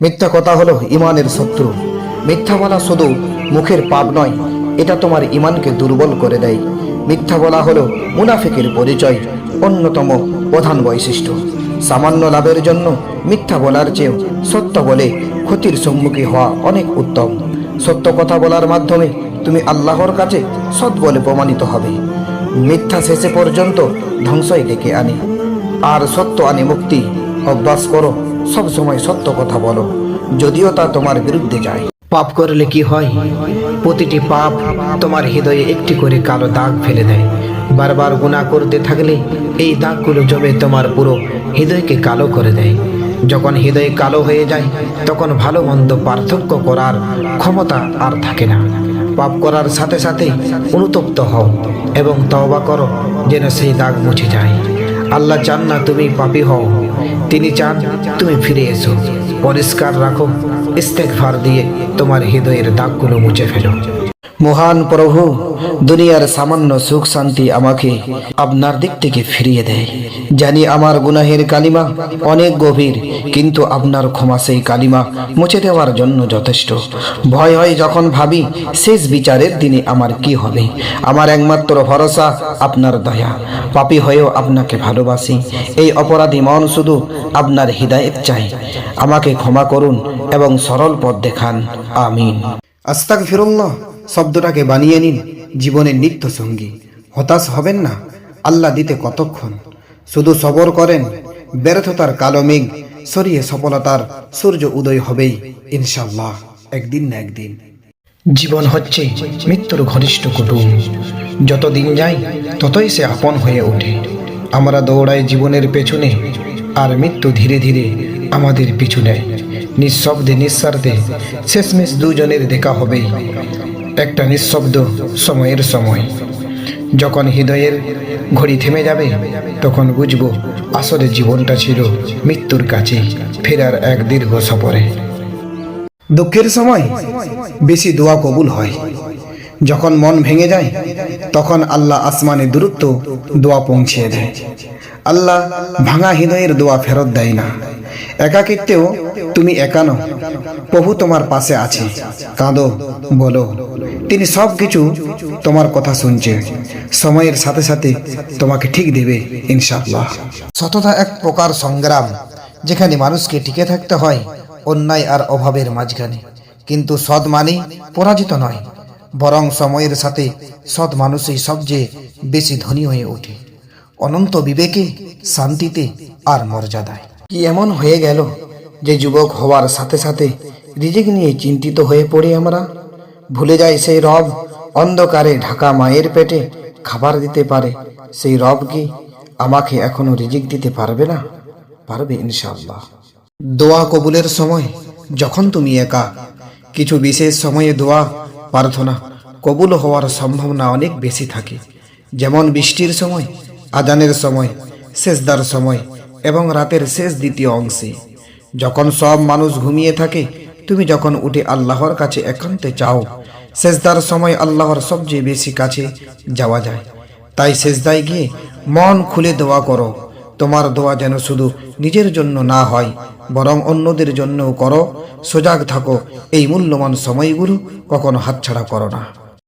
মিথ্যা কথা হলো ইমানের শত্রু। মিথ্যা বলা শুধু মুখের পাপ নয়, এটা তোমার ইমানকে দুর্বল করে দেয়। মিথ্যা বলা হলো মুনাফিকের পরিচয়, অন্যতম প্রধান বৈশিষ্ট্য। সামান্য লাভের জন্য মিথ্যা বলার চেয়েও সত্য বলে ক্ষতির সম্মুখীন হওয়া অনেক উত্তম। সত্য কথা বলার মাধ্যমে তুমি আল্লাহর কাছে সৎ বলে প্রমাণিত হবে। মিথ্যা শেষে পর্যন্ত ধ্বংসই ডেকে আনে, আর সত্য আনে মুক্তি। অভ্যাস করো, সব সময় সত্য কথা বলো, যদিও তা তোমার বিরুদ্ধে যায়। পাপ করলে কি হয়? প্রতিটি পাপ তোমার হৃদয়ে একটি করে কালো দাগ ফেলে দেয়। বারবার গুনাহ করতে থাকলে এই দাগগুলো জমে তোমার পুরো হৃদয়কে কালো করে দেয়। যখন হৃদয় কালো হয়ে যায়, তখন ভালো মন্দ পার্থক্য করার ক্ষমতা আর থাকে না। পাপ করার সাথে সাথে অনুতপ্ত হও এবং তওবা করো, যেন সেই দাগ মুছে যায়। আল্লাহ চান না তুমি পাপী হও, তিনি চান তুমি ফিরে এসো। পরিষ্কার রাখো, ইস্তেগফার দিয়ে তোমার হৃদয়ের দাগগুলো মুছে ফেলো। মহান প্রভু, দুনিয়ার সামান্য সুখ শান্তি আমাকে আপনার দিক থেকে ফিরিয়ে দেয়। জানি আমার গুনাহের কালিমা অনেক গভীর, কিন্তু আপনার ক্ষমা সেই কালিমা মুছে দেওয়ার জন্য যথেষ্ট। ভয় হয় যখন ভাবি শেষ বিচারের দিনে আমার কি হবে। আমার একমাত্র ভরসা আপনার দয়া। পাপী হয়েও আপনাকে ভালোবাসি। এই অপরাধী মন শুধু আপনার হৃদায়েত চাই। আমাকে ক্ষমা করুন এবং সরল পথ দেখান। আমিন। আস্তাগফিরুল্লাহ শব্দটাকে বানিয়ে নিন জীবনের নিত্য সঙ্গী। হতাশ হবেন না, আল্লাহ দিতে কতক্ষণ। শুধু সবর করেন, ব্যর্থতার কালো মেঘ সরিয়ে সফলতার সূর্য উদয় হবেই ইনশাআল্লাহ, একদিন না একদিন। জীবন হচ্ছে মৃত্যুর ঘনিষ্ঠ কুটুম। যত দিন যায় ততই সে আপন হয়ে ওঠে। আমরা দৌড়াই জীবনের পেছনে, আর মৃত্যু ধীরে ধীরে আমাদের পিছু নেয়। নিঃশব্দে নিঃস্বার্থে শেষমেশ দুজনের দেখা হবেই একটা নিঃশব্দ সময়ের সময়। যখন হৃদয়ের ঘড়ি থেমে যাবে, তখন বুঝবো আসলে জীবনটা ছিল মৃত্যুর কাছে ফেরার এক দীর্ঘ সফরে। দুঃখের সময় বেশি দোয়া কবুল হয়। যখন মন ভেঙে যায়, তখন আল্লাহ আসমানে দূরত্ব দোয়া পৌঁছিয়ে দেয়। আল্লাহ ভাঙা হৃদয়ের দোয়া ফেরত দেয় না। একাকিত্বেও তুমি একা নও, প্রভু তোমার পাশে আছে। কাঁদো, বলো, তিনি সব কিছু তোমার কথা শুনছে। সময়ের সাথে সাথে তোমাকে ঠিক দেবে ইনশাআল্লাহ। সততা এক প্রকার সংগ্রাম, যেখানে মানুষকে টিকে থাকতে হয় অন্যায় আর অভাবের মাঝখানে। কিন্তু সৎ মানে পরাজিত নয়, বরং সময়ের সাথে সৎ মানুষই সবচেয়ে বেশি ধনী হয়ে ওঠে, অনন্ত বিবেকে, শান্তিতে আর মর্যাদায়। কি এমন হয়ে গেল যে যুবক হওয়ার সাথে সাথে রিজিক নিয়ে চিন্তিত হয়ে পড়ি আমরা? ভুলে যাই সেই রব অন্ধকারে ঢাকা মায়ের পেটে খাবার দিতে পারে। সেই রব কি আমাকে এখনো রিজিক দিতে পারবে না? পারবে ইনশাআল্লাহ। দোয়া কবুলের সময় যখন তুমি একা, কিছু বিশেষ সময়ে দোয়া প্রার্থনা কবুল হওয়ার সম্ভাবনা অনেক বেশি থাকে। যেমন বৃষ্টির সময়, আজানের সময়, সেজদার সময় এবং রাতের শেষ দ্বিতীয় অংশে, যখন সব মানুষ ঘুমিয়ে থাকে, তুমি যখন উঠে আল্লাহর কাছে একান্তে চাও। সেজদার সময় আল্লাহর সবচেয়ে বেশি কাছে যাওয়া যায়। তাই সেজদায় গিয়ে মন খুলে দোয়া করো। তোমার দোয়া যেন শুধু নিজের জন্য না হয়, বরং অন্যদের জন্যও করো। সজাগ থাকো, এই মূল্যবান সময়গুলো কখনো হাতছাড়া করো না।